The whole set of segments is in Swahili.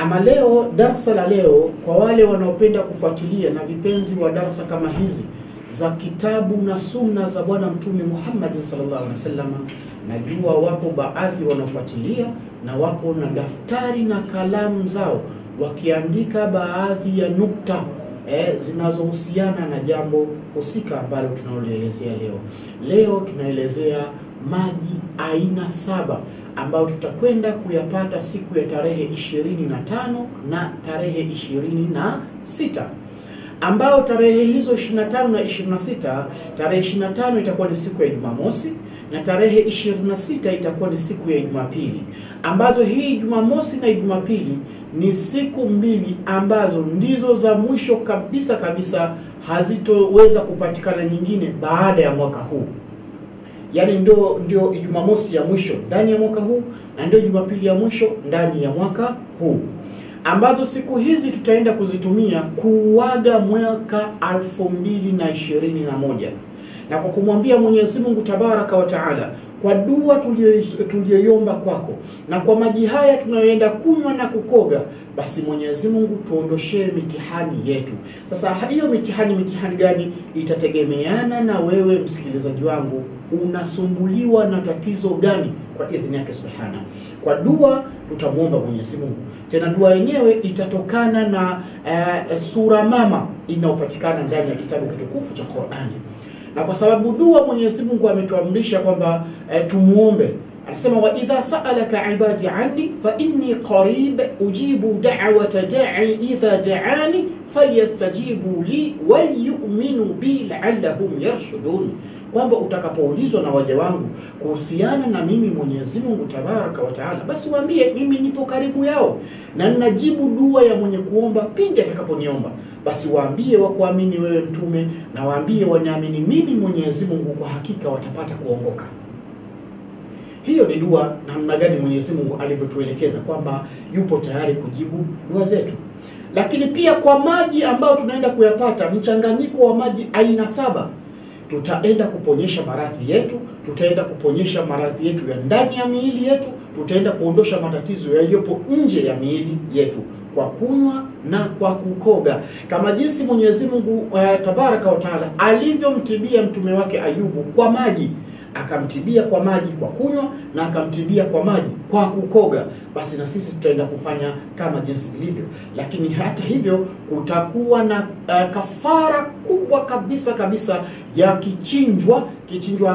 Ama leo, darasa la leo, kwa wale wanaopenda kufuatilia na vipenzi wa darasa kama hizi za kitabu na sunna za Bwana Mtume Muhammad sallallahu alaihi wasallam, najua wapo baadhi wanaofuatilia na wapo na daftari na kalamu zao wakiandika baadhi ya nukta zinazohusiana na jambo husika ambalo tunaloelezea leo. Leo tunaelezea maji aina 7 ambayo tutakwenda kuyapata siku ya tarehe 25 na tarehe 26, ambao tarehe hizo 25 na 26, tarehe 25 itakuwa ni siku ya Jumamosi na tarehe 26 itakuwa ni siku ya Jumapili, ambazo hii Jumamosi na Jumapili ni siku mbili ambazo ndizo za mwisho kabisa hazitoweza kupatikana nyingine baada ya mwaka huu. Yani ndio Jumamosi ya mwisho ndani ya mwaka huu na ndio Jumapili ya mwisho ndani ya mwaka huu, ambazo siku hizi tutaenda kuzitumia kuuaga mwaka 2021. Na kwa kumwambia Mwenyezi Mungu Tabaraka wa Taala, kwa dua tuliyoiomba kwako na kwa maji haya tunayoenda kunywa na kukoga, basi Mwenyezi Mungu tuondoshee mitihani yetu. Sasa hiyo mitihani gani itategemeana na wewe msikilizaji wangu, unasumbuliwa na tatizo gani kwa idhini yake Subhana. Kwa dua tutamuomba Mwenyezi Mungu. Tena dua yenyewe itatokana na sura mama inayopatikana ndani ya kitabu kitukufu cha Qur'ani. Na kwa sababu dua Mwenyezi Mungu ametuamrisha kwamba tumuombe. Anasema wa idha sa'alaka ibadi anni fa inni qarib ujibu da'wata da'i idha da'ani falyastajibu li wal yu'minu bi la'allahum yarshudun, kwamba utakapoulizwa na waja wangu kuhusiana na mimi Mwenyezi Mungu Tabaraka wa Taala, basi waambie mimi nipo karibu yao na ninajibu dua ya mwenye kuomba pindi atakaponiomba. Basi waambie wakuamini wewe mtume, na waambie waniamini mimi Mwenyezi Mungu, kwa hakika watapata kuongoka. Hiyo ni dua namna gani Mwenyezi Mungu alivyotuelekeza kwamba yupo tayari kujibu dua zetu. Lakini pia kwa maji ambayo tunaenda kuyapata, mchanganyiko wa maji aina 7, tutaenda kuponyesha maradhi yetu, tutaenda kuponyesha maradhi yetu ya ndani ya miili yetu, tutaenda kuondosha matatizo yaliyopo nje ya miili yetu kwa kunywa na kwa kukoga, kama jinsi Mwenyezi Mungu Tabaraka wa Taala alivyomtibia mtume wake Ayubu kwa maji. Akamtibia kwa maji kwa kunywa na akamtibia kwa maji kwa kukoga. Basi na sisi tutaenda kufanya kama jinsi ilivyo. Lakini hata hivyo kutakuwa na kafara kubwa kabisa ya kichinjwa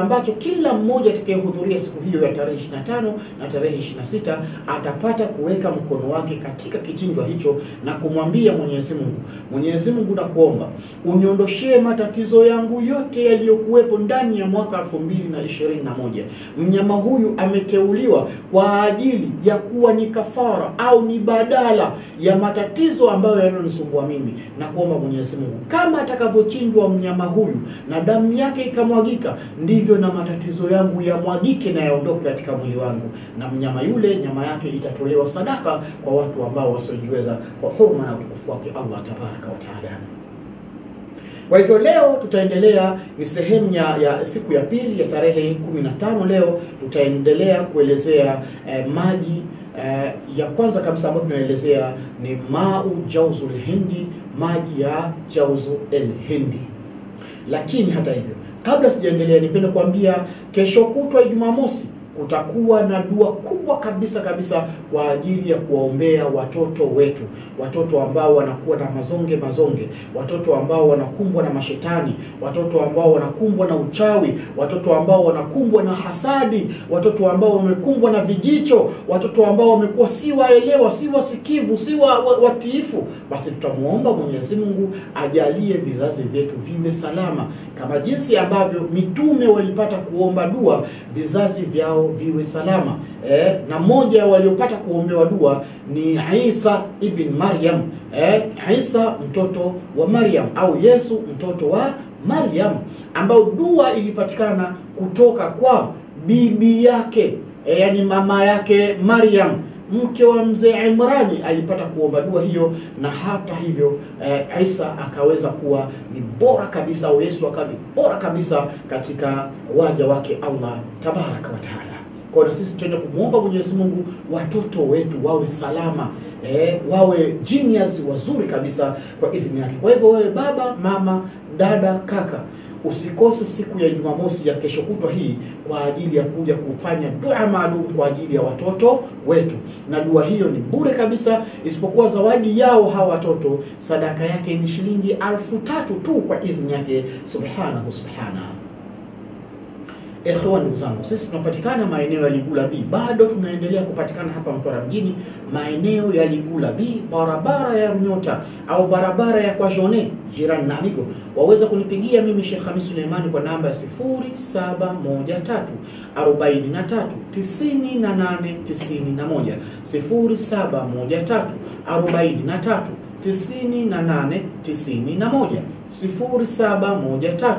ambacho kila mmoja atakayehudhuria siku hiyo ya tarehe 25 na tarehe 26 atapata kuweka mkono wake katika kichinjwa hicho na kumwambia Mwenyezi Mungu nakuomba uniondoshee matatizo yangu yote yaliyokuwepo ndani ya mwaka 2021. Mnyama huyu ameteuliwa kwa ajili ya kuwa ni kafara au ni badala ya matatizo ambayo yananisumbua mimi. Na kuomba Mwenyezi Mungu, kama atakavyochinjwa mnyama huyu na damu yake ikamwagika, ndivyo na matatizo yangu yamwagike na yaondoke katika mwili wangu, na mnyama yule nyama yake itatolewa sadaka kwa watu ambao wasiojiweza, kwa huruma na utukufu wake Allah Tabaraka wa Taala. Kwa hivyo leo tutaendelea, ni sehemu ya siku ya pili ya tarehe 15. Leo tutaendelea kuelezea maji ya kwanza kabisa ambayo tunaelezea ni Ma'u Jawzul Hindi, maji ya Jawzul Hindi. Lakini hata hivyo, kabla sijaendelea, nipende kuambia kesho kutwa Jumamosi kutakuwa na dua kubwa kabisa kwa ajili ya kuwaombea watoto wetu, watoto ambao wanakuwa na mazonge, watoto ambao wanakumbwa na mashetani, watoto ambao wanakumbwa na uchawi, watoto ambao wanakumbwa na hasadi, watoto ambao wamekumbwa na vijicho, watoto ambao wamekuwa si waelewa, si wasikivu, si watiifu. Basi tutamuomba Mwenyezi Mungu ajalie vizazi vyetu viwe salama, kama jinsi ambavyo mitume walipata kuomba dua vizazi vyao viwe salama. Na mmoja waliopata kuombewa dua ni Isa ibn Maryam, Isa mtoto wa Maryam au Yesu mtoto wa Maryam, ambao dua ilipatikana kutoka kwa bibi yake, yani mama yake Maryam, mke wa mzee Imrani, alipata kuomba dua hiyo, na hata hivyo Isa akaweza kuwa ni bora kabisa, au Yesu akawa ni bora kabisa katika waja wake Allah Tabaraka wa Taala. Kwa hiyo sisi tuende kumuomba Mwenyezi Mungu watoto wetu wawe salama, wawe genius wazuri kabisa kwa idhini yake. Kwa hivyo wewe baba, mama, dada, kaka, usikose siku ya Jumamosi ya kesho kutwa hii kwa ajili ya kuja kufanya dua maalum kwa ajili ya watoto wetu. Na dua hiyo ni bure kabisa, isipokuwa zawadi yao hawa watoto sadaka yake ni shilingi 3,000 tu kwa idhini yake subhanahu subhana. Ikhwan, ndugu zangu, sisi tunapatikana maeneo ya Ligula B. Bado tunaendelea kupatikana hapa Mtwara mjini, maeneo ya Ligula B, barabara ya Nyota au barabara ya kwa Jone, jirani na Amigo. Waweza kunipigia mimi Sheikh Khamis Suleimani kwa namba ya 0713 43 98 91, 0713 43 98 91, 0713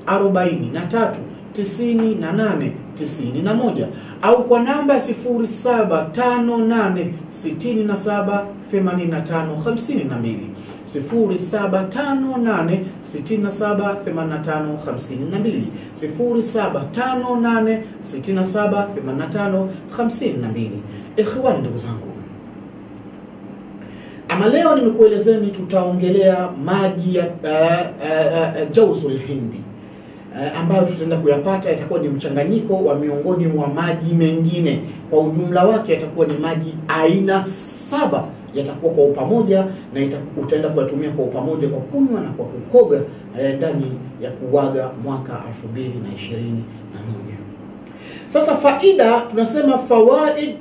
43 98 91, au kwa namba 0758 67 85 52, 0758 67 85 52, 0758 67 85 52. Ikhwan, ndugu zangu, ama leo nimekuelezeni tutaongelea maji ya Jawzul Hindi ambayo tutaenda kuyapata. Yatakuwa ni mchanganyiko wa miongoni mwa maji mengine. Kwa ujumla wake yatakuwa ni maji aina 7 yatakuwa kwa pamoja, na utaenda kuyatumia kwa pamoja kwa kunywa na kwa kukoga ndani ya kuwaga mwaka 2021. Sasa faida, tunasema fawaid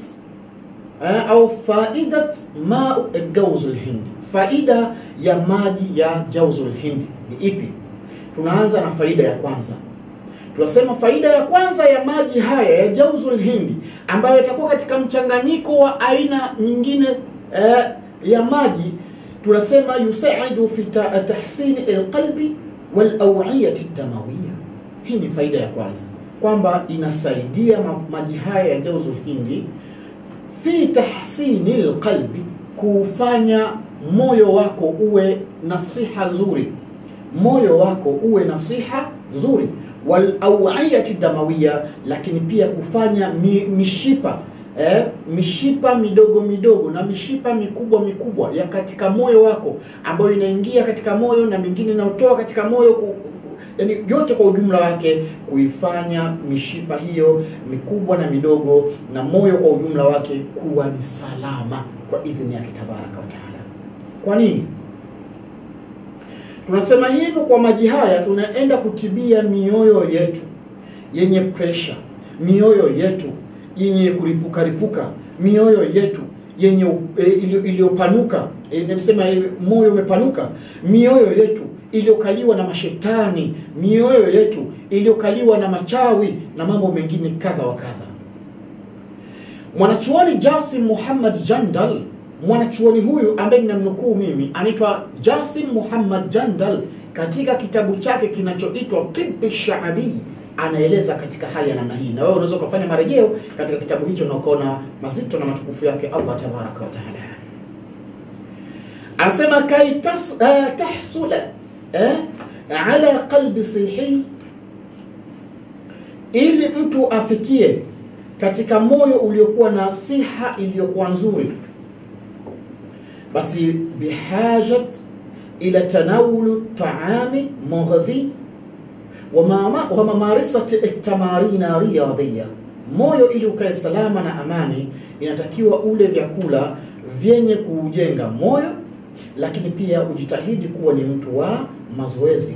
au faidat ma Jawzul Hindi. Faida ya maji ya Jawzul Hindi ni ipi? Tunaanza na faida ya kwanza. Tunasema faida ya kwanza ya maji haya ya Jawzul Hindi, ambayo yatakuwa katika mchanganyiko wa aina nyingine ya maji, tunasema yusaidu fi tahsin alqalbi wal aw'iyati ad-damawiyya. Hii ni faida ya kwanza, kwamba inasaidia maji haya ya Jawzul Hindi fi tahsin alqalbi, kufanya moyo wako uwe na siha nzuri, moyo wako uwe na siha nzuri, wal aw'iyati damawiyya, lakini pia kufanya mishipa midogo midogo na mishipa mikubwa mikubwa ya katika moyo wako, ambayo inaingia katika moyo na mingine inayotoka katika moyo, yani yote kwa ujumla wake, kuifanya mishipa hiyo mikubwa na midogo na moyo kwa ujumla wake kuwa ni salama kwa idhini yake tabaraka wa taala. Kwa nini tunasema hivyo? Kwa maji haya tunaenda kutibia mioyo yetu yenye pressure, mioyo yetu yenye ripuka, mioyo yetu yenye iliyopanuka, nimesema moyo umepanuka, mioyo yetu iliyokaliwa na mashetani, mioyo yetu iliyokaliwa na machawi na mambo mengine kadha wa kadha. Mwanachuoni Jasim Muhammad Jandal, mwanachuoni huyu ambaye ninamnukuu mimi, anaitwa Jasim Muhammad Jandal, katika kitabu chake kinachoitwa Tibb Sha'bi, anaeleza katika hali ya namna hii, na wewe unaweza kufanya marejeo katika kitabu hicho na ukaona mazito na matukufu yake Allah tabaraka wa taala. Anasema kai tahsula ala qalbi sihi, ili mtu afikie katika moyo uliokuwa na siha iliyokuwa nzuri, basi bihajat ila tanawul ta'ami mughadhi wa mamarisati at-tamarina riyadiyya. Moyo ili ukae salama na amani, inatakiwa ule vyakula vyenye kuujenga moyo, lakini pia ujitahidi kuwa ni mtu wa mazoezi.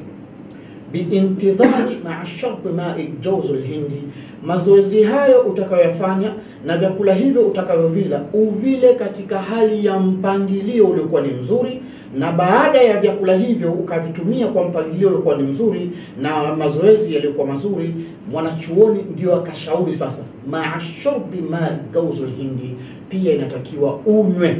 Biintidhari ma'a shurb ma'i Jawzul Hindi, mazoezi hayo utakayoyafanya na vyakula hivyo utakavyovila uvile katika hali ya mpangilio uliokuwa ni mzuri, na baada ya vyakula hivyo ukavitumia kwa mpangilio uliokuwa ni mzuri na mazoezi yaliyokuwa mazuri, mwanachuoni ndio akashauri sasa ma'a shurb ma'i Jawzul Hindi, pia inatakiwa unywe,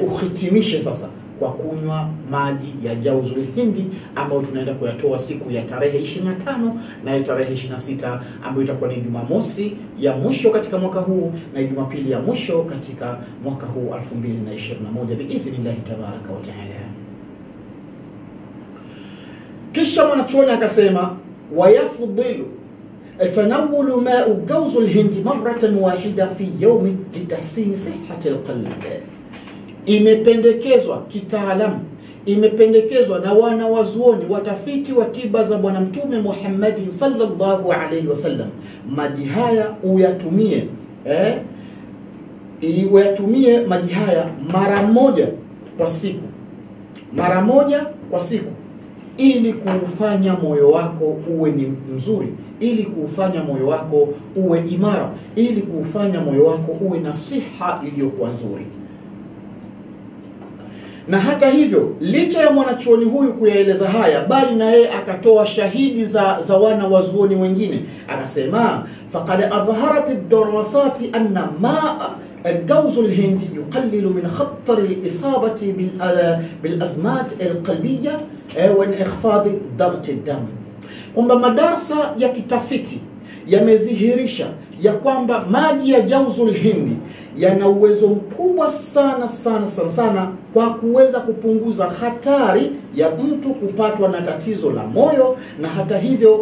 uhitimishe sasa kwa kunywa maji ya Jawzul Hindi, ambayo tunaenda kuyatoa siku ya tarehe 25 na tarehe 26, ambayo itakuwa ni Jumamosi ya mwisho katika mwaka huu na Jumapili ya mwisho katika mwaka huu 2021 biidhnillahi tabaraka wa taala. Kisha mwanachuoni akasema wayafudhilu tanawulu ma'u gawzul hindi marratan wahida fi yawmi litahsini sihhati alqalb. Imependekezwa kitaalamu, imependekezwa na wana wazuoni watafiti wa tiba za Bwana Mtume Muhammad sallallahu alaihi wasallam, maji haya uyatumie uyatumie maji haya mara moja kwa siku, ili kuufanya moyo wako uwe ni mzuri, ili kuufanya moyo wako uwe imara, ili kuufanya moyo wako uwe na siha iliyokuwa nzuri. Na hata hivyo, licha ya mwanachuoni huyu kuyaeleza haya, bali na yeye akatoa shahidi za wana wazuoni wengine. Anasema faqad adhaharat ad-darasati anna ma'a الجوز الهندي يقلل من خطر الإصابة بالأزمات القلبية وانخفاض ضغط الدم. kwamba madarasa ya kitafiti yamedhihirisha ya kwamba maji ya Jawzul Hindi yana uwezo mkubwa sana kwa kuweza kupunguza hatari ya mtu kupatwa na tatizo la moyo, na hata hivyo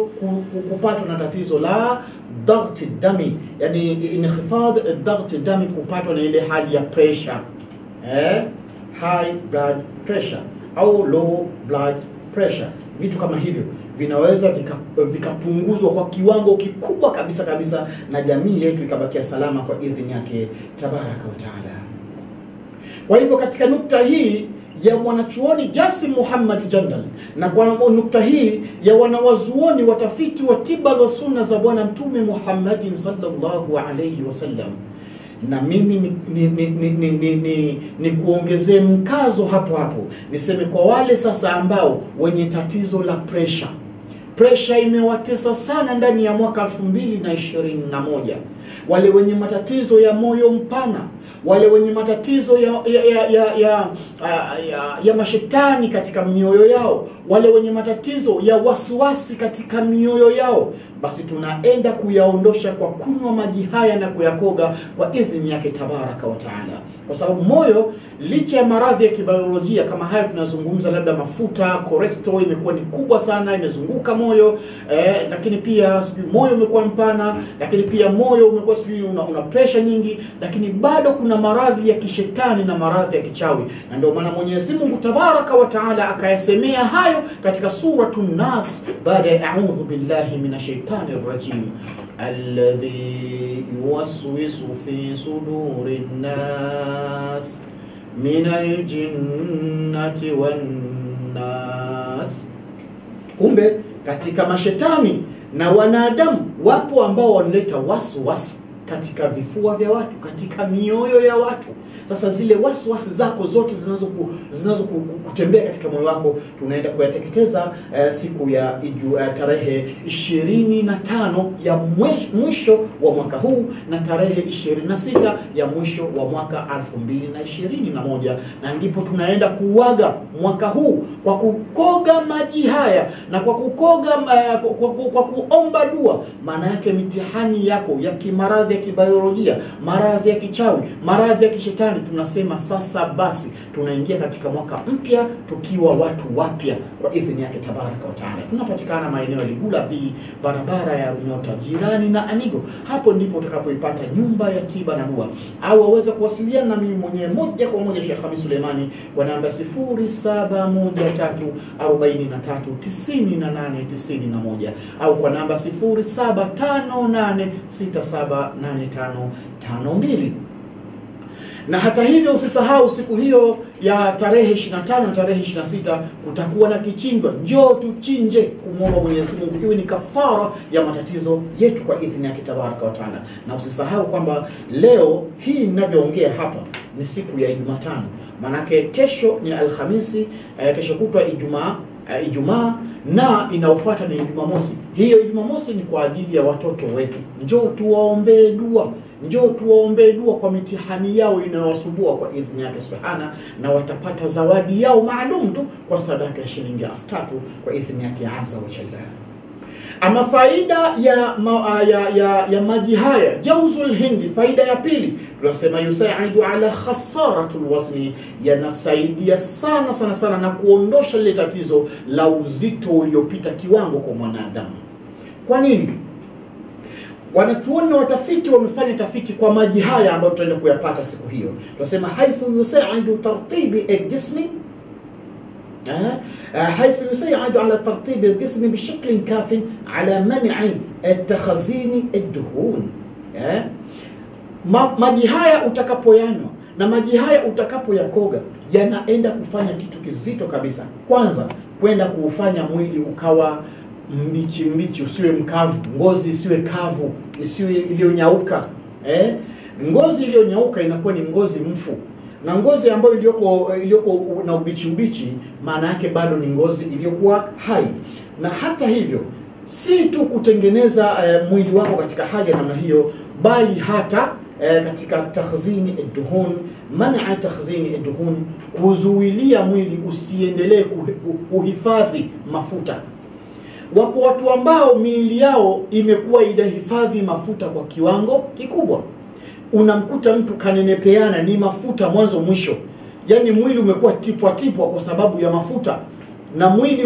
kupatwa na tatizo la ضغط الدم, yani inkhifad ضغط الدم, kupatwa na ile hali ya pressure, high blood pressure au low blood pressure. Vitu kama hivyo vinaweza vikapunguzwa kwa kiwango kikubwa kabisa, na jamii yetu ikabakia salama kwa idhini yake tabaraka wa taala. Kwa hivyo katika nukta hii ya mwanachuoni Jasim Muhammad Jandal, na kwa nukta hii ya wanawazuoni watafiti wa tiba za sunna za Bwana Mtume Muhammad sallallahu alayhi wasallam, na mimi ni kuongezee mkazo hapo niseme kwa wale sasa ambao wenye tatizo la pressure imewatesa sana ndani ya mwaka 2021, wale wenye matatizo ya moyo mpana, wale wenye matatizo ya mashetani katika mioyo yao, wale wenye matatizo ya wasiwasi katika mioyo yao, basi tunaenda kuyaondosha kwa kunywa maji haya na kuyakoga kwa idhini yake tabaraka wa taala. Kwa sababu moyo, licha ya maradhi ya kibiolojia kama haya tunazungumza, labda mafuta, cholesterol imekuwa ni kubwa sana, imezunguka moyo, lakini pia moyo umekuwa mpana, lakini pia moyo umekuwa una pressure nyingi, lakini bado kuna maradhi ya kishetani na maradhi ya kichawi. Na ndio maana Mwenyezi Mungu tabaraka wa taala akayasemea hayo katika suratun Nas, baada ya a'udhu billahi minash shaitanir rajim, alladhi yuwaswisu fi sudurin nas minal jinnati wan nas. Kumbe katika mashetani na wanadamu wapo ambao wanaleta waswas katika vifua vya watu, katika mioyo ya watu. Sasa zile waswasi zako zote zinazo kutembea katika moyo wako, tunaenda kuyateketeza siku ya tarehe 25 ya mwisho wa mwaka huu, na tarehe 26 ya mwisho wa mwaka 2021, na ndipo tunaenda kuuaga mwaka huu kwa kukoga maji haya na kwa kukoga kwa kuomba dua. Maana yake mitihani yako ya kimaradhi ya kibiolojia, maradhi ya kichawi, maradhi ya kishetani, tunasema sasa basi tunaingia katika mwaka mpya tukiwa watu wapya kwa idhini yake tabaraka wa taala. Tunapatikana maeneo ya Ligula B, barabara ya Runyota, jirani na Anigo. Hapo ndipo utakapoipata nyumba ya tiba na dua. Au waweza kuwasiliana na mimi mwenyewe moja kwa moja, Sheikh Khamis Suleimani, kwa namba 0713439891 au kwa namba 0758678552. Na hata hivyo usisahau siku hiyo ya tarehe 25 na tarehe 26 kutakuwa na kichinjwa. Njoo tuchinje kumwomba Mwenyezi Mungu iwe ni kafara ya matatizo yetu kwa idhini yake tabaraka wa taala. Na usisahau kwamba leo hii ninavyoongea hapa ni siku ya Jumatano. Manake kesho ni Alhamisi, kesho kutwa Ijumaa, na inaofuata ni Jumamosi. Hiyo Jumamosi ni kwa ajili ya watoto wetu. Njoo tuwaombee dua kwa mitihani yao inayowasumbua kwa idhini yake subhana, na watapata zawadi yao maalum tu kwa sadaka ya shilingi 3000 kwa idhini yake azza wa jalla. Ama faida ya maji haya Jawzul Hindi, faida ya pili tunasema yusaidu ala khasaratul wasni, yanasaidia sana na kuondosha lile tatizo la uzito uliopita kiwango kwa mwanadamu. Kwa nini? Wanachuoni na watafiti wamefanya tafiti kwa maji haya ambayo tutaenda kuyapata siku hiyo. Tunasema haithu yusaidu tartibi al-jismi حيث يساعد على ترطيب الجسم بشكل كاف على منع التخزين الدهون. Maji haya utakapoyanywa na maji haya utakapoyakoga yanaenda kufanya kitu kizito kabisa. Kwanza, kwenda kuufanya mwili ukawa mbichi, usiwe mkavu, ngozi isiwe kavu, isiwe iliyonyauka. Ngozi iliyonyauka inakuwa ni ngozi mfu, na ngozi ambayo iliyoko na ubichi maana yake bado ni ngozi iliyokuwa hai. Na hata hivyo si tu kutengeneza mwili wako katika hali ya namna hiyo, bali hata katika takhzini ad-duhun, man'a takhzini ad-duhun, kuzuilia mwili usiendelee kuhifadhi mafuta. Wapo watu ambao miili yao imekuwa inahifadhi mafuta kwa kiwango kikubwa. Unamkuta mtu kanenepeana, ni mafuta mwanzo mwisho. Yaani mwili umekuwa tipwa kwa sababu ya mafuta, na mwili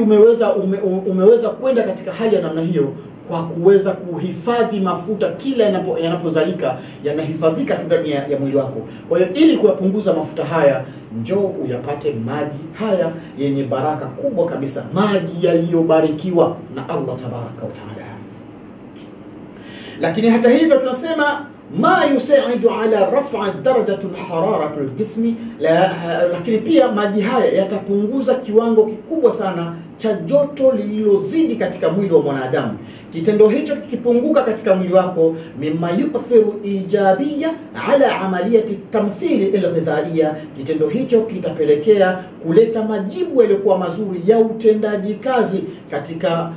umeweza kwenda katika hali ya namna hiyo kwa kuweza kuhifadhi mafuta. Kila yanapozalika yanahifadhika tu ndani ya mwili wako. Kwa hiyo ili kuyapunguza mafuta haya, njoo uyapate maji haya yenye baraka kubwa kabisa, maji yaliyobarikiwa na Allah tabaraka wa taala. Lakini hata hivyo tunasema ma yusaidu ala raf'a darajatu hararatu al-jismi, lakini pia maji haya yatapunguza kiwango kikubwa sana cha joto lililozidi katika mwili wa mwanadamu. Kitendo hicho kikipunguka katika mwili wako, mimma yu'thiru ijabiyya ala amaliyati tamthili al-ghidhaiya, kitendo hicho kitapelekea kuleta majibu yaliyokuwa mazuri ya utendaji kazi katika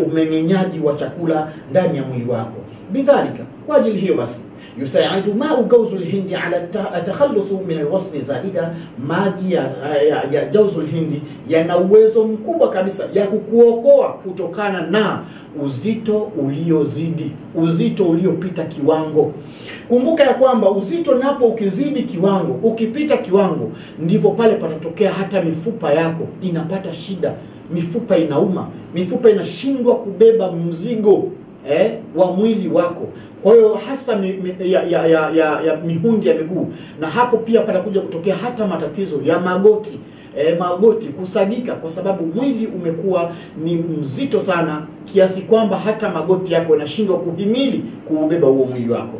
umeng'enyaji wa chakula ndani ya mwili wako. Bidhalika, kwa ajili hiyo basi yusaidu ma'u jawzul hindi ala takhallusu min alwasni zaida, maji ya jawzul hindi yana uwezo mkubwa kabisa ya kukuokoa kutokana na uzito uliozidi, uzito uliopita kiwango. Kumbuka ya kwamba uzito napo ukizidi kiwango, ukipita kiwango, ndipo pale panatokea hata mifupa yako inapata shida, mifupa inauma, mifupa inashindwa kubeba mzigo wa mwili wako. Kwa hiyo hasa mihundi ya miguu, na hapo pia panakuja kutokea hata matatizo ya magoti, magoti kusagika, kwa sababu mwili umekuwa ni mzito sana kiasi kwamba hata magoti yako yanashindwa kuhimili kuubeba huo mwili wako.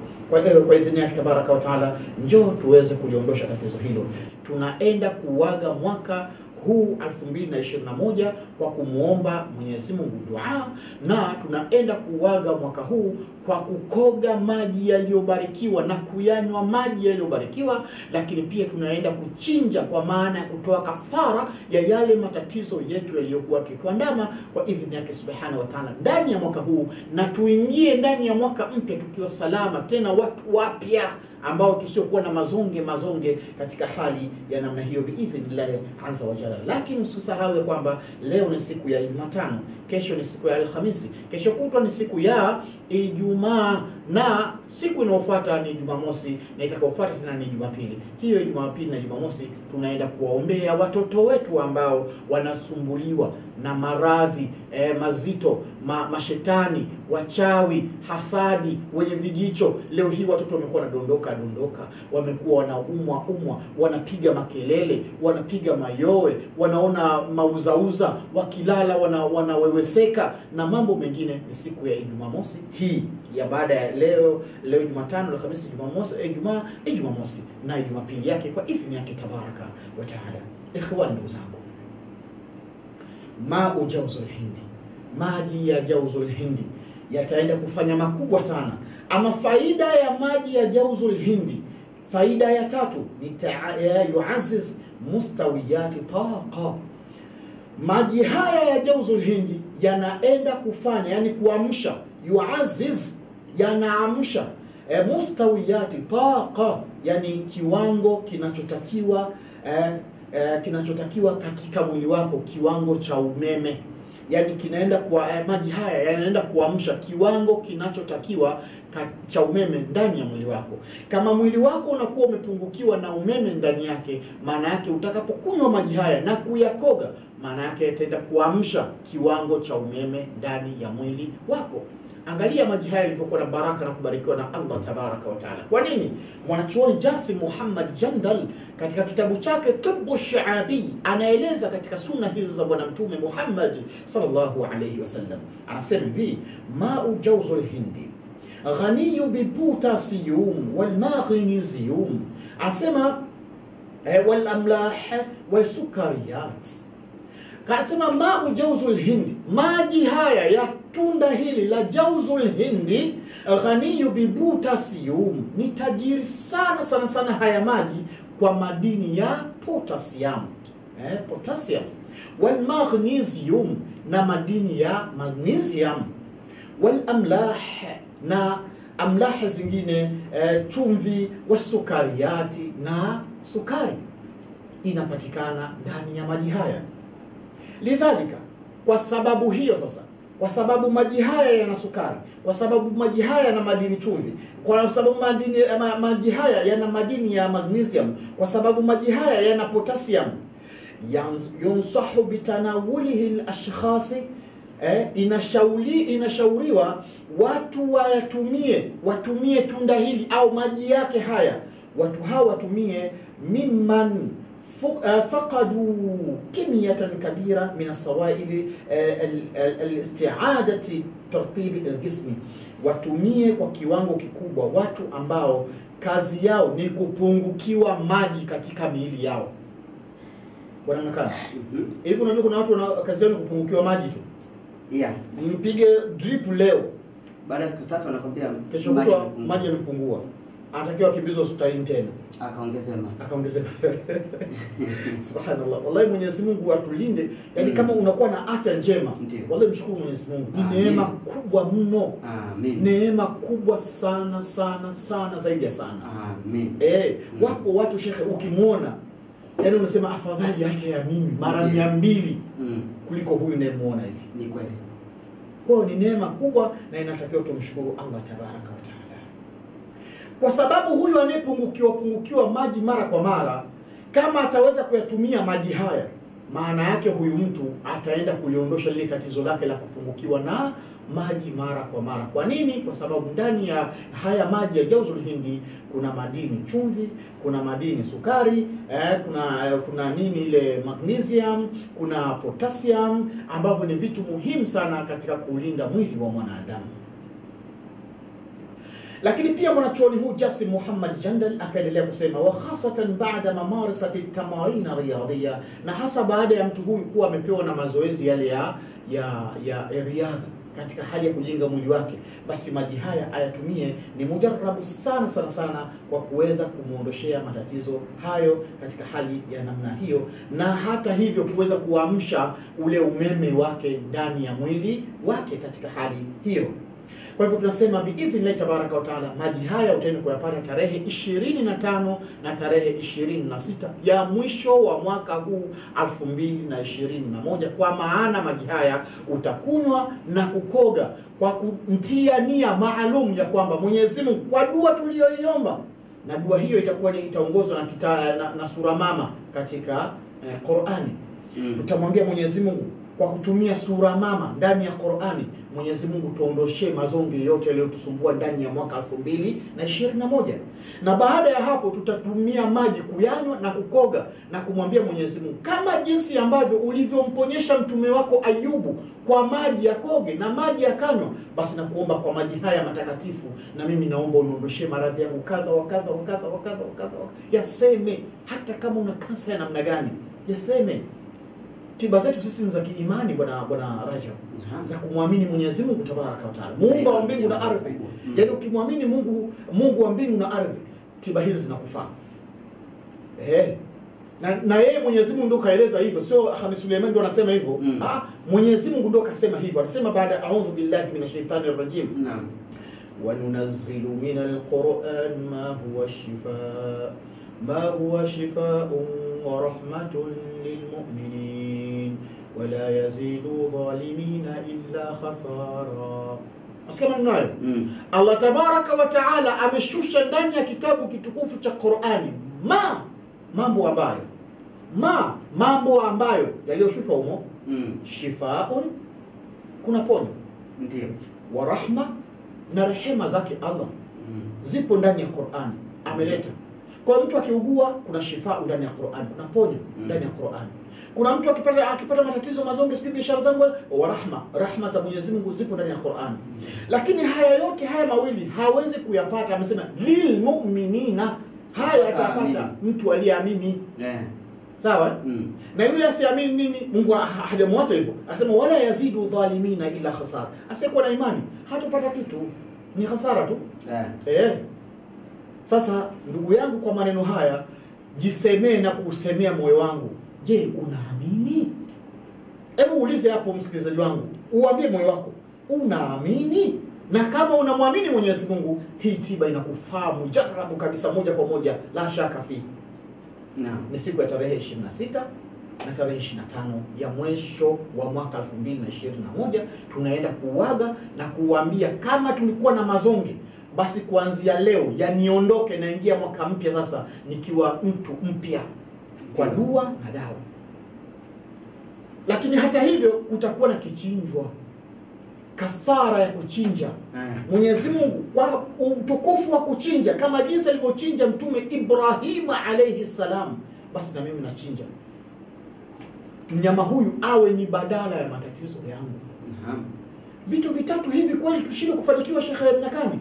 Kwa idhini yake tabaraka wa taala, njoo tuweze kuliondosha tatizo hilo. Tunaenda kuaga mwaka huu 2021 kwa kumuomba Mwenyezi Mungu dua, na tunaenda kuaga mwaka huu kwa kukoga maji yaliyobarikiwa na kuyanywa maji yaliyobarikiwa. Lakini pia tunaenda kuchinja kwa maana ya kutoa kafara ya yale matatizo yetu yaliyokuwa kituandama kwa idhini yake subhanahu wa ta'ala ndani ya mwaka huu, na tuingie ndani ya mwaka mpya tukiwa salama, tena watu wapya ambao tusiokuwa na mazonge katika hali ya namna hiyo biidhnillah azza wa jalla. Lakini usisahau kwamba leo ni siku ya Jumatano, kesho ni siku ya Alhamisi, kesho kutwa ni siku ya Ijumaa, na siku inayofuata ni Jumamosi, na itakayofuata tena ni Jumapili. Hiyo Jumapili na Jumamosi tunaenda kuwaombea watoto wetu ambao wanasumbuliwa na maradhi mazito, mashetani, wachawi, hasadi, wenye vijicho. Leo hii watoto wamekuwa wanadondoka, wamekuwa wanaumwa, wanapiga makelele, wanapiga mayowe, wanaona mauzauza, wakilala wanaweweseka na mambo mengine. Ni siku ya Jumamosi hii ya baada ya leo Jumatano, Alhamisi, Jumamosi, Jumamosi na Jumapili yake kwa idhini yake tabaraka wa taala. Ikhwan, ndugu zangu, ma'u jawzul hindi, maji ya jawzul hindi yataenda kufanya makubwa sana. Ama faida ya maji ya jawzul hindi, faida ya tatu ni yuaziz mustawiyati taqa. Maji haya ya jawzul hindi yanaenda kufanya, yani kuamsha, yuaziz yanaamsha mustawiyati taqa, yani kiwango kinachotakiwa katika mwili wako, kiwango cha umeme. Yani kinaenda kwa maji haya yanaenda kuamsha kiwango kinachotakiwa cha umeme ndani ya mwili wako. Kama mwili wako unakuwa umepungukiwa na umeme ndani yake, maana yake utakapokunywa maji haya na kuyakoga, maana yake yataenda kuamsha kiwango cha umeme ndani ya mwili wako. Angalia maji haya yalivyokuwa na baraka na kubarikiwa na Allah tabaraka wa taala. Kwa nini? Mwanachuoni Jasim Muhammad Jandal katika kitabu chake Tibbu Shaabi anaeleza katika sunna hizi za bwana mtume Muhammad sallallahu alayhi wasallam, anasema hivi: ma'u jawzul hindi ghaniyu bi potassium wal magnesium, anasema wal amlah wal sukariyat. Kasema ma'u jawzul hindi, maji haya ya tunda hili la jawzul hindi, ghaniyu bi potassium, ni tajiri sana sana sana haya maji kwa madini ya potassium, potassium, wal magnesium, na madini ya magnesium, wal amlah, na amlah zingine, chumvi, wasukariyati, na sukari inapatikana ndani ya maji haya. Lidhalika, kwa sababu hiyo sasa, kwa sababu maji haya yana sukari, kwa sababu maji haya yana madini chumvi, kwa sababu maji haya yana madini ya magnesium, kwa sababu maji haya yana potassium, yunsahu bitanawulihi al-ashkhasi, inashauriwa watu watumie tunda hili au maji yake haya, watu hawa watumie mimman faqadu kimiyatan kabira min as-sawail al-isti'adati tartibi al-jismi, watumie kwa kiwango kikubwa watu ambao kazi yao ni kupungukiwa maji katika miili yao. Bwana nakana hivi, unajua kuna watu wana kazi yao ni kupungukiwa maji tu. Mpige drip leo, baada ya siku 3 anakwambia kesho maji yamepungua, anatakiwa kimbizwe hospitalini tena, akaongezea subhanallah. Wallahi Mwenyezi Mungu atulinde, yani kama unakuwa na afya njema, wallahi mshukuru Mwenyezi Mungu, ni neema kubwa mno. Neema kubwa sana sana sana, zaidi ya sana. Wapo watu shekhe, ukimwona yani unasema afadhali hata ya mimi mara 200 kuliko huyu unayemuona hivi. Ni kweli. Kwa ni neema kubwa, na inatakiwa tumshukuru Allah tabaraka wa taala. Kwa sababu huyu anayepungukiwa maji mara kwa mara, kama ataweza kuyatumia maji haya, maana yake huyu mtu ataenda kuliondosha lile tatizo lake la kupungukiwa na maji mara kwa mara. Kwa nini? Kwa sababu ndani ya haya maji ya jawzul hindi kuna madini chumvi, kuna madini sukari, kuna nini ile magnesium, kuna potassium, ambavyo ni vitu muhimu sana katika kulinda mwili wa mwanadamu. Lakini pia mwanachuoni huu Jasim Muhammad Jandal akaendelea kusema, wa khasatan baada mamarisati tamarin riyadhiya, na hasa baada ya mtu huyu kuwa amepewa na mazoezi yale ya riadha katika hali ya kujenga mwili wake, basi maji haya ayatumie, ni mujarabu sana sana sana kwa kuweza kumuondoshea matatizo hayo katika hali ya namna hiyo, na hata hivyo kuweza kuamsha ule umeme wake ndani ya mwili wake katika hali hiyo. Kwa hivyo tunasema biidhnillah tabaraka wa taala, maji haya utaenda kuyapata tarehe 25 na tarehe 26 ya mwisho wa mwaka huu 2021. Kwa maana maji haya utakunywa na kukoga kwa kumtia nia maalum ya kwamba Mwenyezi Mungu, kwa dua tuliyoiomba, na dua hiyo itakuwa itaongozwa na sura mama katika Qur'ani. Tutamwambia Mwenyezi Mungu kwa kutumia sura mama ndani ya Qur'ani, Mwenyezi Mungu tuondoshee mazonge yote yaliyotusumbua ndani ya mwaka 2021. Na baada ya hapo tutatumia maji kuyanywa na kukoga na kumwambia Mwenyezi Mungu, kama jinsi ambavyo ulivyomponyesha mtume wako Ayubu kwa maji ya koge na maji ya kanywa, basi nakuomba kwa maji haya matakatifu, na mimi naomba uniondoshee maradhi yangu kadha wa kadha wa kadha wa kadha wa kadha. Yaseme hata kama una kansa ya namna gani, yaseme. Tiba zetu sisi ni za kiimani bwana Rajab, za kumwamini Mwenyezi Mungu tabaraka wa taala, Muumba wa mbingu na ardhi. Yaani ukimwamini Mungu wa mbingu na ardhi, tiba hizi zinakufaa. Na yeye Mwenyezi Mungu ndo kaeleza hivyo, sio Khamis Suleiman ndo anasema hivyo. Mwenyezi Mungu ndo kasema hivyo. Anasema baada a'udhu billahi minash shaitani rrajim, naam, wa nunazzilu minal Qur'an ma huwa shifaa'un wa rahmatun lilmu'minin wa la yazidu dhalimina illa khasara. Askama mnayo. Allah tabaraka wa taala ameshusha ndani ya kitabu kitukufu cha Qur'ani mambo ambayo yaliyoshushwa humo, shifaa'un, kuna ponyo, ndio, wa rahma, na rehema zake Allah zipo ndani ya Qur'an, ameleta. Kwa mtu akiugua kuna shifa ndani ya Qur'an, kuna ponyo ndani ya Qur'an. Kuna mtu akipata matatizo mazonge, sipi biashara zangu, wa rahma za Mwenyezi Mungu zipo ndani ya Qur'an. Lakini haya yote haya mawili hawezi kuyapata, amesema lil mu'minina, haya atapata mtu aliyeamini. Sawa? Na yule asiamini nini? Mungu hajamwacha hivyo. Asema wala yazidu dhalimina illa khasara. Asiyekuwa na imani hatapata kitu, ni hasara tu. Sasa ndugu yangu, kwa maneno haya jisemee na kuusemea moyo wangu, je, unaamini? Hebu uulize hapo msikilizaji wangu, uambie moyo wako, unaamini? Na kama unamwamini Mwenyezi Mungu, hii tiba inakufaa mujarabu kabisa, moja kwa moja, la shaka fi. Ni siku ya tarehe 26 na tarehe 25 ya mwisho wa mwaka 2021. Tunaenda kuuaga na kuambia kama tulikuwa na mazonge, basi kuanzia leo yaniondoke, naingia mwaka mpya sasa nikiwa mtu mpya kwa dua na dawa. Lakini hata hivyo kutakuwa na kichinjwa, kafara ya kuchinja. Mwenyezi Mungu kwa utukufu wa kuchinja, kama jinsi alivyochinja Mtume Ibrahim alayhi salam, basi na mimi nachinja mnyama huyu awe ni badala ya matatizo yangu. Vitu vitatu hivi kweli tushinde kufanikiwa, Sheikh Mnakami?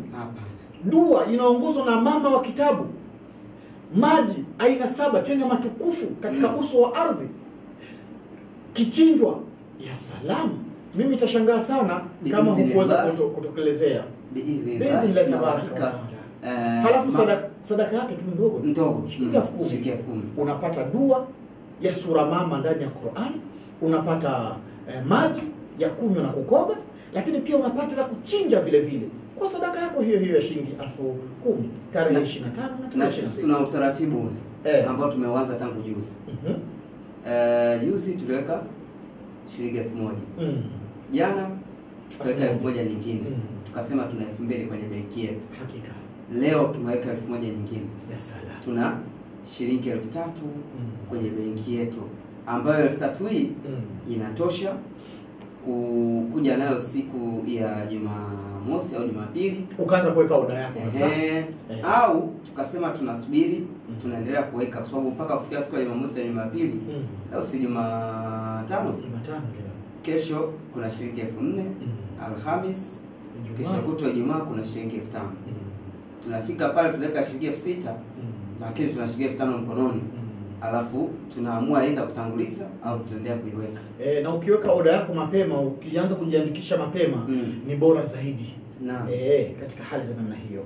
Dua inaongozwa na mama wa kitabu, maji aina 7 tena matukufu katika uso wa ardhi, kichinjwa ya salamu. Mimi nitashangaa sana kama hukuweza kutokelezea biidhnillah tabaraka. Halafu sadaka yake tu ndogo, shilingi 10,000. Unapata dua ya sura mama ndani ya Qur'an, unapata maji ya kunywa na kukoga, lakini pia unapata na kuchinja vile vile kwa sadaka yako hiyo hiyo ya shilingi 10,000 tarehe 25 na 26. Tuna utaratibu ambao tumeanza tangu juzi. Juzi tuliweka shilingi 1,000. Jana tuweka 1,000 nyingine. Tukasema tuna 2,000 kwenye benki yetu. Hakika. Leo tumeweka 1,000 nyingine. Ya salam. Tuna shilingi 3,000 kwenye benki yetu, ambayo 3,000 hii inatosha kuja nayo siku ya Jumamosi au Jumapili ukaanza kuweka oda yako. Au tukasema tunasubiri, tunaendelea kuweka kwa sababu mpaka kufikia siku ya Jumamosi na Jumapili, au si Jumatano, kesho kuna shilingi 4,000, Alhamis kesho kutwa Ijumaa kuna shilingi 5,000. Tunafika pale tunaweka shilingi 6,000, lakini tuna shilingi 5,000 mkononi. Alafu tunaamua aidha kutanguliza au tutaendelea kuiweka. Na ukiweka oda yako mapema, ukianza kujiandikisha mapema, ni bora zaidi. Katika hali za namna hiyo.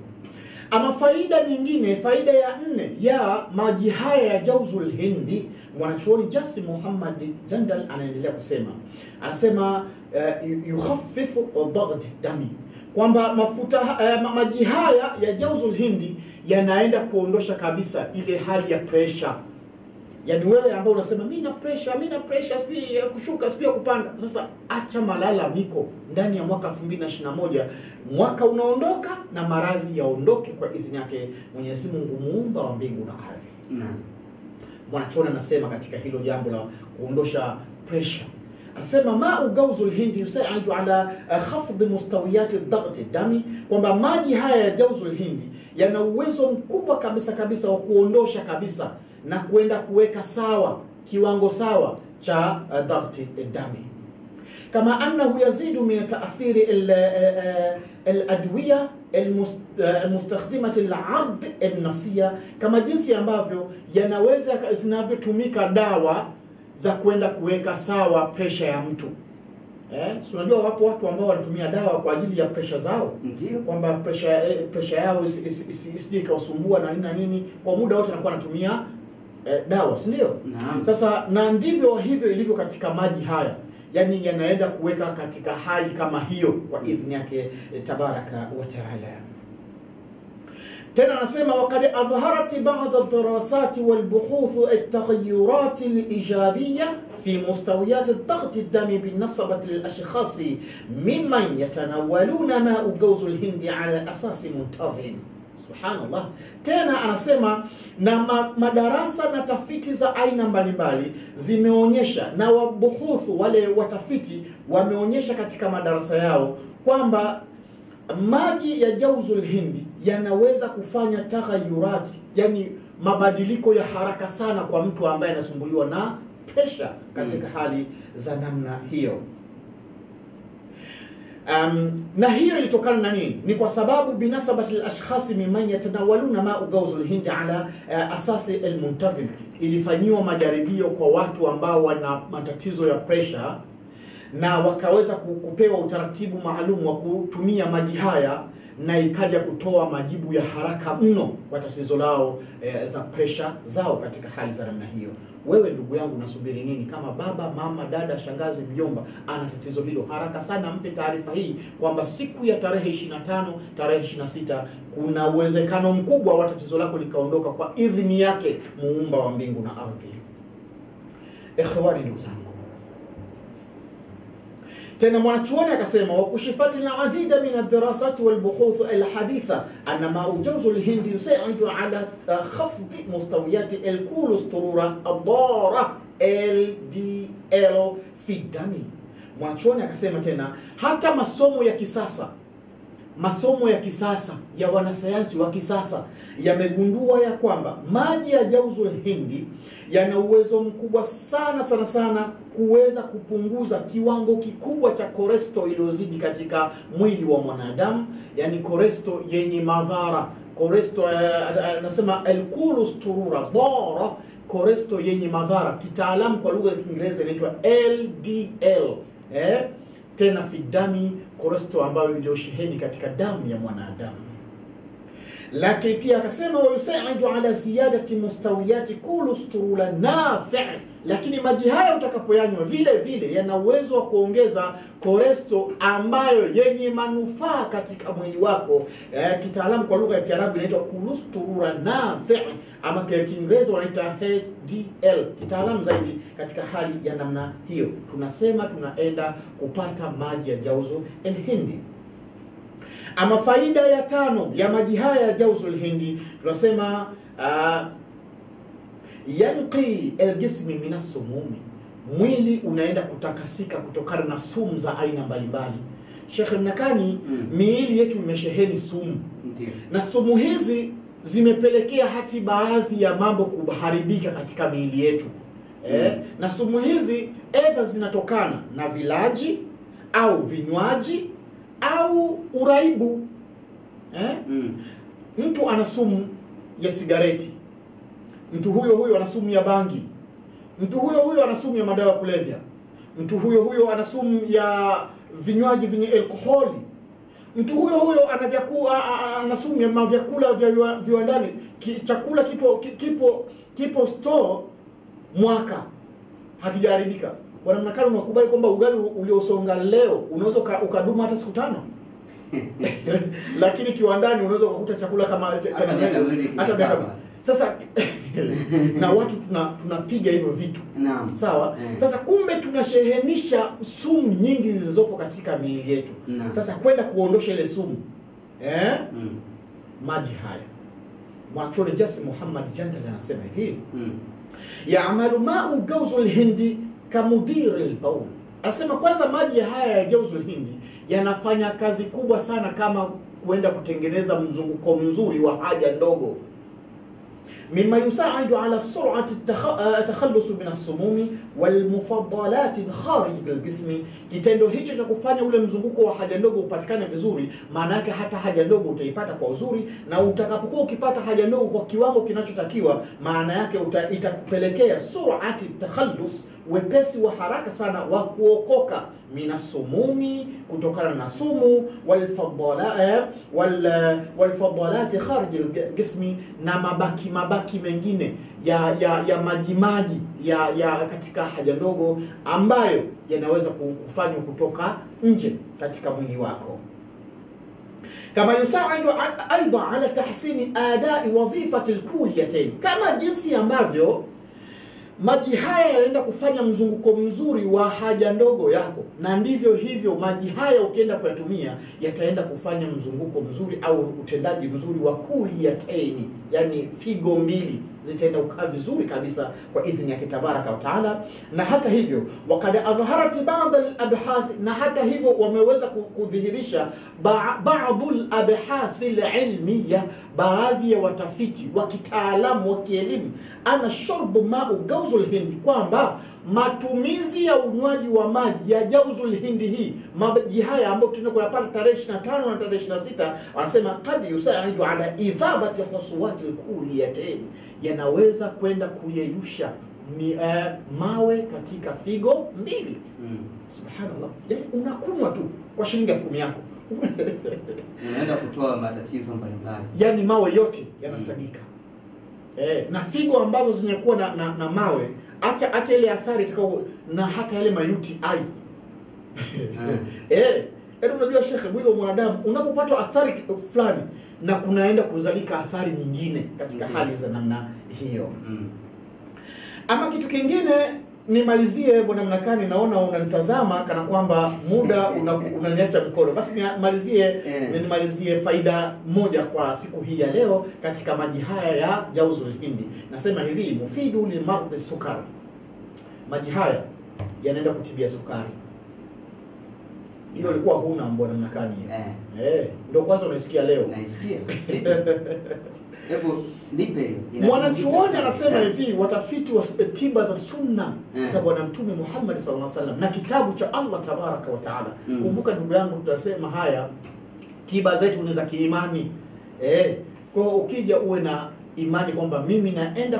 Ama faida nyingine, faida ya 4 ya maji haya ya Jawzul Hindi, mwanachuoni Jasim Muhammad Jandal anaendelea kusema, anasema yukhaffifu dhaght dami, kwamba maji haya ya Jawzul Hindi yanaenda kuondosha kabisa ile hali ya pressure. Yaani wewe ambao unasema mimi na pressure sipii ya kushuka, sipii ya kupanda. Sasa acha malalamiko, ndani ya mwaka 2021 mwaka unaondoka na maradhi yaondoke kwa idhini yake Mwenyezi Mungu muumba wa mbingu na ardhi. Mwanachuoni anasema katika hilo jambo la kuondosha pressure, anasema ma'u Jawzul Hindi yusaidu ala khafd mustawiyat ad-dhaght dami, kwamba maji haya ya Jawzul Hindi yana uwezo mkubwa kabisa wa kuondosha kabisa na kwenda kuweka sawa kiwango sawa cha dhaght dami, kama annahu yazidu min ta'thiri al-adwiya al-mustakhdimati al-'ard an-nafsiyya, kama jinsi ambavyo yanaweza zinavyotumika dawa za kwenda kuweka sawa pressure ya mtu. Si unajua wapo watu ambao wanatumia dawa kwa ajili ya pressure zao, ndio kwamba pressure yao isije ikawasumbua na nini, kwa muda wote anakuwa anatumia dawa, si ndio? Sasa na ndivyo hivyo ilivyo katika maji haya, yani yanaenda kuweka katika hali kama hiyo kwa idhini yake tabaraka wa taala. Tena anasema waqad adhaharat ba'd ad-darasat wal buhuth at-taghayyurat al-ijabiyya في مستويات الضغط الدمي بالنسبة للأشخاص ممن يتناولون ماء جوز الهند على أساس منتظم. Subhanallah. Tena anasema na madarasa na tafiti za aina mbalimbali zimeonyesha, na wabuhuthu wale watafiti wameonyesha katika madarasa yao kwamba maji ya Jawzul Hindi yanaweza kufanya taghayurati, yani mabadiliko ya haraka sana kwa mtu ambaye anasumbuliwa na pressure katika hali za namna hiyo. Na hiyo ilitokana na nini? Ni kwa sababu binasabati al-ashkhasi mimman yatanawaluna ma'u Jawzul Hindi ala asasi al-muntazim, ilifanyiwa majaribio kwa watu ambao wana matatizo ya pressure na wakaweza kupewa utaratibu maalum wa kutumia maji haya, na ikaja kutoa majibu ya haraka mno kwa tatizo lao za pressure zao katika hali za namna hiyo. Wewe ndugu yangu unasubiri nini? Kama baba, mama, dada, shangazi, mjomba ana tatizo hilo, haraka sana mpe taarifa hii kwamba siku ya tarehe 25, tarehe 26 kuna uwezekano mkubwa wa tatizo lako likaondoka kwa idhini yake muumba wa mbingu na ardhi. Ikhwani, ndugu zangu, tena mwanachuoni akasema wakushifati al-adida min ad-dirasat wal-buhuth al-haditha anna ma'u Jawzul Hindi yusaidu ala khafd mustawiyat al-cholesterol ad-dara LDL fi dami. Mwanachuoni akasema tena hata masomo ya kisasa ya wanasayansi wa kisasa yamegundua ya kwamba maji ya Jawzul Hindi yana uwezo mkubwa sana kuweza kupunguza kiwango kikubwa cha cholesterol iliyozidi katika mwili wa mwanadamu, yani cholesterol yenye madhara. Cholesterol anasema al-cholesterol dara, cholesterol yenye madhara, kitaalamu kwa lugha ya Kiingereza inaitwa LDL. Tena fidami, cholesterol ambayo iliyosheheni katika damu ya mwanadamu. Lakini pia akasema yusaidu ala ziyadati mustawiyati cholesterol nafi', lakini maji haya utakapoyanywa vile vile yana uwezo wa kuongeza cholesterol ambayo yenye manufaa katika mwili wako. Kitaalamu kwa lugha ya Kiarabu inaitwa cholesterol nafi', ama kwa Kiingereza wanaita HDL. Kitaalamu zaidi katika hali ya namna hiyo tunasema tunaenda kupata maji ya Jawzul Hindi. Ama faida ya 5 ya maji haya ya Jawzul Hindi tunasema yanqi al-jismi min as-sumumi, mwili unaenda kutakasika kutokana na sumu za aina mbalimbali. Sheikh Mnakani, miili yetu imesheheni sumu. Ndiyo. Na sumu hizi zimepelekea hati baadhi ya mambo kuharibika katika miili yetu. Na sumu hizi either zinatokana na vilaji au vinywaji au uraibu. Mtu ana sumu ya sigareti, mtu huyo ana sumu ya bangi, mtu huyo ana sumu ya madawa ya kulevya, mtu huyo ana sumu ya vinywaji vyenye alkoholi, mtu huyo ana sumu ya vyakula vya viwandani. Chakula kipo store mwaka hakijaharibika. Wanamnakana unakubali kwamba ugali uliosonga leo unaweza ukadumu hata siku 5. Lakini kiwandani unaweza kukuta chakula kama hata miaka. Sasa na watu tunapiga hivyo vitu. Naam. Sawa? Sasa kumbe tunashehenisha sumu nyingi zilizopo katika miili yetu. Sasa kwenda kuondosha ile sumu maji haya. Mwanachuoni Jasim Muhammad Jandal anasema hivi, ya'malu ma'u Jawzul Hindi kamudir al-bawl. Asema kwanza maji haya ya Jawzul Hindi yanafanya kazi kubwa sana kama kuenda kutengeneza mzunguko mzuri wa haja ndogo. مما يساعد على سرعة التخلص من السموم والمفضلات خارج الجسم. Kitendo hicho cha kufanya ule mzunguko wa haja ndogo upatikane vizuri, maana yake hata haja ndogo utaipata kwa uzuri, na utakapokuwa ukipata haja ndogo kwa kiwango kinachotakiwa, maana yake itakupelekea surati takhallus, wepesi wa haraka sana wa kuokoka minasumumi, kutokana na sumu, walfadalat kharij aljismi, na mabaki mengine ya majimaji ya katika haja ndogo ambayo yanaweza kufanywa kutoka nje katika mwili wako. Kama yusaidu aidha ala tahsini adai wadhifati alkuliyatain, kama jinsi ambavyo maji haya yanaenda kufanya mzunguko mzuri wa haja ndogo yako, na ndivyo hivyo maji haya ukienda kuyatumia yataenda kufanya mzunguko mzuri au utendaji mzuri wa kuliyataini, yani figo mbili zitaenda kukaa vizuri kabisa kwa idhini yake tabaraka wa taala. Na hata hivyo wakad adhaharat ba'd al-abhath, na hata hivyo wameweza kudhihirisha ba'd al-abhath al-ilmiyya, baadhi ya watafiti wa kitaalamu wa kielimu, ana shurbu ma'u jawzul hindi, kwamba matumizi ya unywaji wa maji ya jawzul hindi, hii maji haya ambayo tunaenda kuyapata tarehe 25 na tarehe 26, wanasema kad yusaidu ala idhabati khusuwati al-kuliyatain, yanaweza kwenda kuyeyusha mawe katika figo mbili. Subhanallah, yani unakunywa tu kwa shilingi 10,000 yako unaenda kutoa matatizo mbalimbali, yani mawe yote yanasagika. Na figo ambazo zimekuwa na mawe, acha ile athari itakao, na hata yale mayuti ai unajua shekhe, mwili wa mwanadamu unapopata athari fulani na kunaenda kuzalika athari nyingine katika hali za namna hiyo. Ama kitu kingine, nimalizie bwana Mnakani, naona unanitazama kana kwamba muda unaniacha mkono, basi nimalizie faida moja kwa siku hii ya leo katika maji haya ya jawzul hindi. Nasema hivi, mufidu li mardhi sukari, maji haya yanaenda kutibia sukari. Hiyo ilikuwa huna bwana Mnakani. Ndio kwanza unasikia leo. Naisikia. Hebu nipe. Mwanachuoni anasema hivi, watafiti wa tiba za sunna za bwana Mtume Muhammad sallallahu alaihi wasallam na kitabu cha Allah tabaraka wa taala. Kumbuka ndugu yangu, tunasema haya tiba zetu ni za kiimani. Kwa ukija uwe na imani kwamba mimi naenda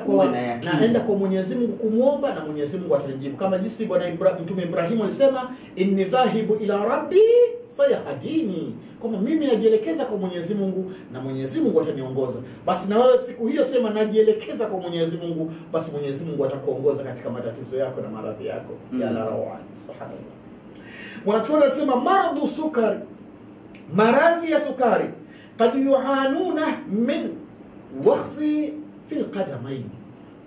kwa Mwenyezi Mungu kumuomba na Mwenyezi Mungu atanijibu, kama jinsi bwana Mtume Ibrahim alisema, inni dhahibu ila rabbi sayahdini, kwamba mimi najielekeza kwa Mwenyezi Mungu na Mwenyezi Mungu ataniongoza. Basi na wewe siku hiyo sema najielekeza kwa Mwenyezi Mungu, basi Mwenyezi Mungu atakuongoza katika matatizo yako na maradhi yako. Ya la rawa, subhanallah. Mwanachuoni anasema maradhu sukari, maradhi ya sukari, kad yuanuna min wakhsi fil qadamain,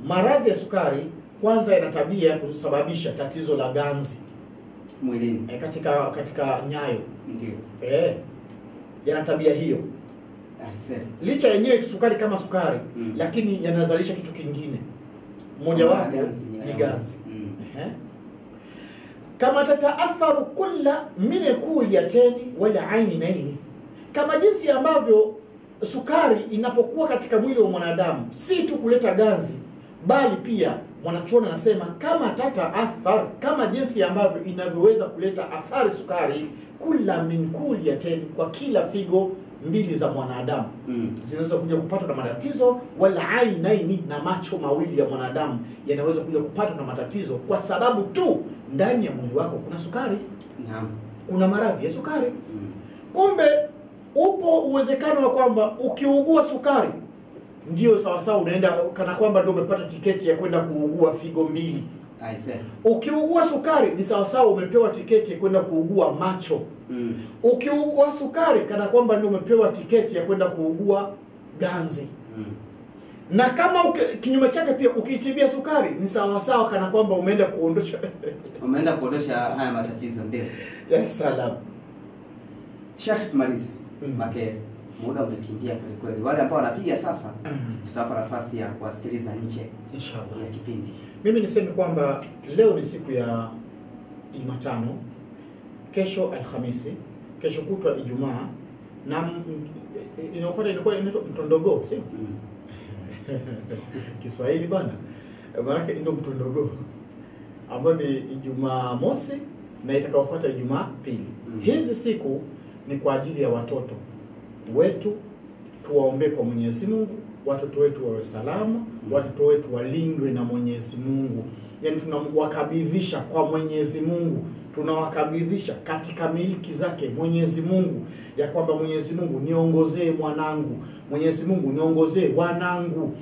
maradhi ya sukari kwanza yana tabia kusababisha tatizo la ganzi mwilini, katika nyayo. Ndio. Yana tabia hiyo. Licha yenyewe sukari kama sukari, lakini yanazalisha kitu kingine, mmoja wapo ni ganzi. Kama tataatharu kulla min kuliyatani wala ainaini, kama jinsi ambavyo sukari inapokuwa katika mwili wa mwanadamu si tu kuleta ganzi, bali pia mwanachuoni anasema kama tatathar, kama jinsi ambavyo inavyoweza kuleta athari sukari, kula min kuliyatain, kwa kila figo mbili za mwanadamu zinaweza kuja kupatwa na matatizo, wala ainaini, na macho mawili ya mwanadamu yanaweza kuja kupatwa na matatizo kwa sababu tu ndani ya mwili wako kuna sukari. Kuna maradhi ya sukari. Kumbe upo uwezekano wa kwamba ukiugua sukari ndio sawasawa unaenda kana kwamba ndio umepata tiketi ya kwenda kuugua figo mbili. Ukiugua sukari ni sawasawa umepewa tiketi ya kwenda kuugua macho. Ukiugua sukari kana kwamba ndio umepewa tiketi ya kwenda kuugua ganzi. Na kama kinyume chake pia ukitibia sukari ni sawasawa kana kwamba umeenda kuondosha haya matatizo. Ndio. Yes, salam. Sheikh, tumalize. Make muda umekimbia kweli. Wale ambao wanapiga sasa tutawapa nafasi ya kuwasikiliza nje inshallah ya kipindi. Mimi niseme kwamba leo ni siku ya Jumatano, kesho Alhamisi, kesho kutwa Ijumaa, na inafuata inakuwa mtondogo, sio? Kiswahili bwana. Maana ndio mtondogo ambao ni Ijumaa mosi na itakayofuata Ijumaa pili. Hizi siku ni kwa ajili ya watoto wetu, tuwaombe kwa Mwenyezi Mungu, watoto wetu wawe salama, watoto wetu walindwe na Mwenyezi Mungu. Yaani tunawakabidhisha kwa Mwenyezi Mungu, tunawakabidhisha katika miliki zake Mwenyezi Mungu, ya kwamba Mwenyezi Mungu niongozee mwanangu, Mwenyezi Mungu niongozee wanangu.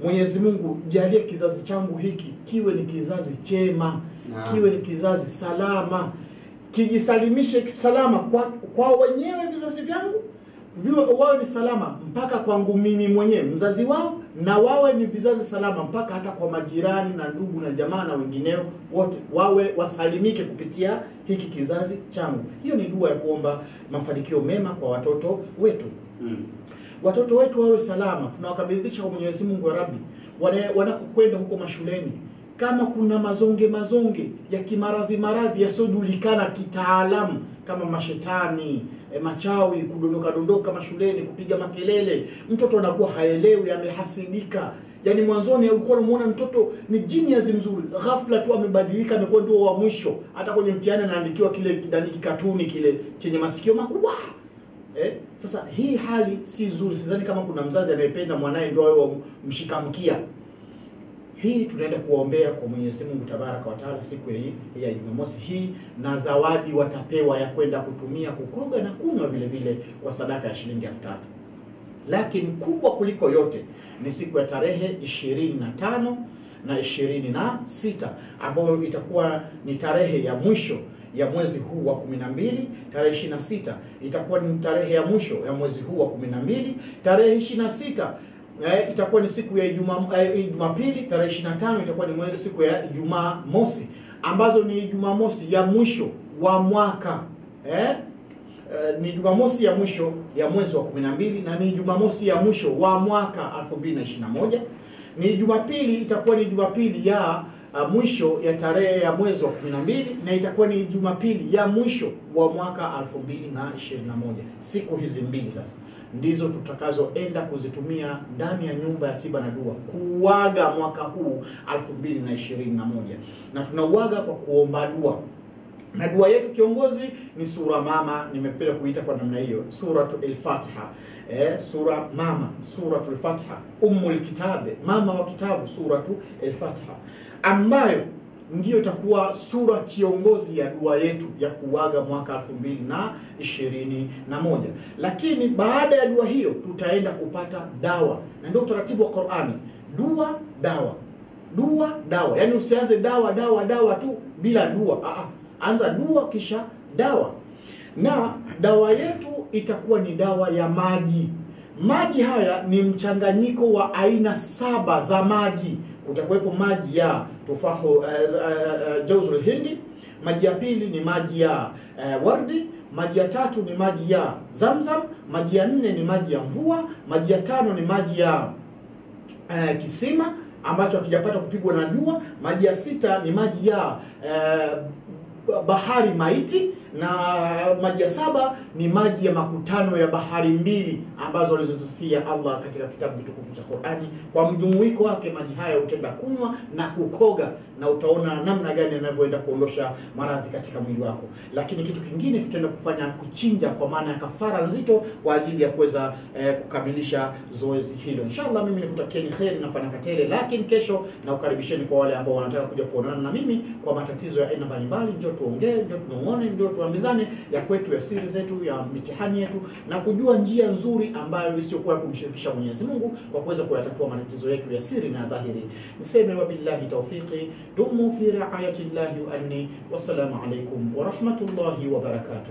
Mwenyezi Mungu jalie kizazi changu hiki kiwe ni kizazi chema, kiwe ni kizazi salama, kijisalimishe salama kwa wenyewe, vizazi vyangu wawe ni salama mpaka kwangu mimi mwenyewe mzazi wao, na wawe ni vizazi salama, mpaka hata kwa majirani na ndugu na jamaa na wengineo wote wawe wasalimike kupitia hiki kizazi changu. Hiyo ni dua ya kuomba mafanikio mema kwa watoto wetu. Watoto wetu wawe salama, tunawakabidhisha kwa Mwenyezi Mungu ya Rabbi. Wanakokwenda huko mashuleni, kama kuna mazonge ya kimaradhi yasiojulikana kitaalamu, kama mashetani, machawi, kudondoka mashuleni, kupiga makelele, mtoto anakuwa haelewi, amehasidika. Yaani mwanzoni ulikuwa unamuona mtoto ni genius mzuri, ghafla tu amebadilika, amekuwa ndio wa mwisho. Hata kwenye mtihani anaandikiwa kile kikatuni kile chenye masikio makubwa. Sasa hii hali si nzuri. Sidhani kama kuna mzazi anayependa mwanae ndio awe mshikamkia. Hii tunaenda kuombea kwa Mwenyezi Mungu Tabaraka wa Taala siku ya Jumamosi hii, na zawadi watapewa ya kwenda kutumia kukoga na kunywa vile vile kwa sadaka ya shilingi 3000. Lakini kubwa kuliko yote ni siku ya tarehe 25 na 26 ambayo itakuwa ni tarehe ya mwisho ya mwezi huu wa 12. Tarehe 26 itakuwa ni tarehe ya mwisho ya mwezi huu wa 12. Tarehe 26 itakuwa ni siku ya Jumapili. Tarehe 25 itakuwa ni siku ya Jumamosi, ambazo ni Jumamosi ya mwisho wa mwaka. Ni Jumamosi ya mwisho ya mwezi wa 12 na ni Jumamosi ya mwisho wa mwaka 2021. Ni Jumapili, itakuwa ni Jumapili ya mwisho ya tarehe ya mwezi wa 12 na itakuwa ni Jumapili ya mwisho wa mwaka 2021. Siku hizi mbili sasa ndizo tutakazoenda kuzitumia ndani ya nyumba ya tiba na dua kuuaga mwaka huu 2021, na tunauaga kwa kuomba dua. Na dua yetu kiongozi ni sura mama, nimependa kuita kwa namna hiyo, Suratul Fatiha. Sura mama, Suratul Fatiha, Ummul Kitab, mama wa kitabu, Suratul Fatiha, ambayo ndiyo itakuwa sura kiongozi ya dua yetu ya kuaga mwaka 2021. Lakini baada ya dua hiyo tutaenda kupata dawa, na ndio utaratibu wa Qur'ani: dua dawa, dua dawa. Yaani usianze dawa tu bila dua. Anza dua kisha dawa. Na dawa yetu itakuwa ni dawa ya maji. Maji haya ni mchanganyiko wa aina 7 za maji. Kutakuwepo maji ya tufahu, Jawzul Hindi. Maji ya pili ni maji ya wardi. Maji ya tatu ni maji ya Zamzam. Maji ya 4 ni maji ya mvua. Maji ya 5 ni maji ya kisima ambacho hakijapata kupigwa na jua. Maji ya 6 ni maji ya bahari maiti, na maji ya 7 ni maji ya makutano ya bahari mbili ambazo alizozifia Allah katika kitabu kitukufu cha Qur'ani. Kwa mjumuiko wake maji haya utaenda kunywa na kukoga, na utaona namna gani yanavyoenda kuondosha maradhi katika mwili wako. Lakini kitu kingine tutaenda kufanya kuchinja, kwa maana ya kafara nzito kwa ajili ya kuweza kukamilisha zoezi hilo. Inshallah mimi nikutakieni kheri na fanaka tele, lakini kesho na ukaribisheni kwa wale ambao wanataka kuja kuonana na mimi kwa matatizo ya aina mbalimbali. Njoo tuongee, njoo tunaone, njoo tuambizane ya kwetu, ya siri zetu, ya mitihani yetu, na kujua njia nzuri ambayo isiyokuwa kumshirikisha Mwenyezi Mungu kwa kuweza kuyatatua matatizo yetu ya siri na dhahiri. Niseme wabillahi tawfiqi, dumu fi riayati llahi wa amni. Wassalamu alaykum wa rahmatullahi wa barakatuh.